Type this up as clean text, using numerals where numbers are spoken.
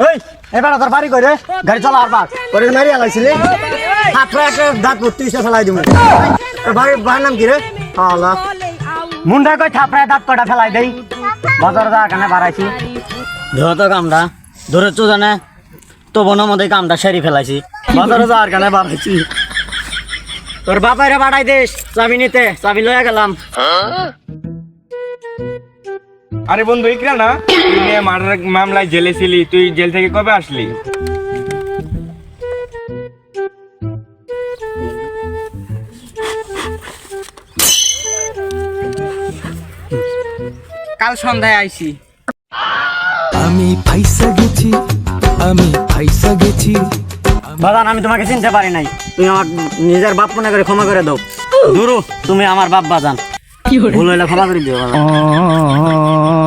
এই এবার তোর বাড়ি কই রে গাড়ি চলা আর বাস করে মারি আলাইছিলি হাতরা একটা দাঁত ভর্তি এসে ফেলাই দিমু তোর ভাইয়ের নাম কি রে আল্লাহ মুন্ডা কই থাপড়ায় দাঁত কটা ফেলাই দেই বাজার দা কানে বাড়াইছি ধর তো কামটা ধরে তো জানে তো বনের মধ্যে কামটা সেরি ফেলাইছি বাজারে যাওয়ার কানে বাড়াইছি তোর বাপাইরে বাড়াই দিস চাবি নিতে চাবি লইয়া গেলাম আরে বন্ধু ইকরা না তুই নিয়ে মার্ডার মামলায় জেলে ছিলি তুই জেল থেকে কবে আসলি কাল সন্ধ্যায় আইছি আমি ফাইসা গেছি বাজান আমি তোমাকে চিনতে পারি নাই তুমি আমার নিজের বাপ মনে করে ক্ষমা করে দাও দুরু তুমি আমার বাপ বাজান ভুল হইলে ক্ষমা করে দিও বাজান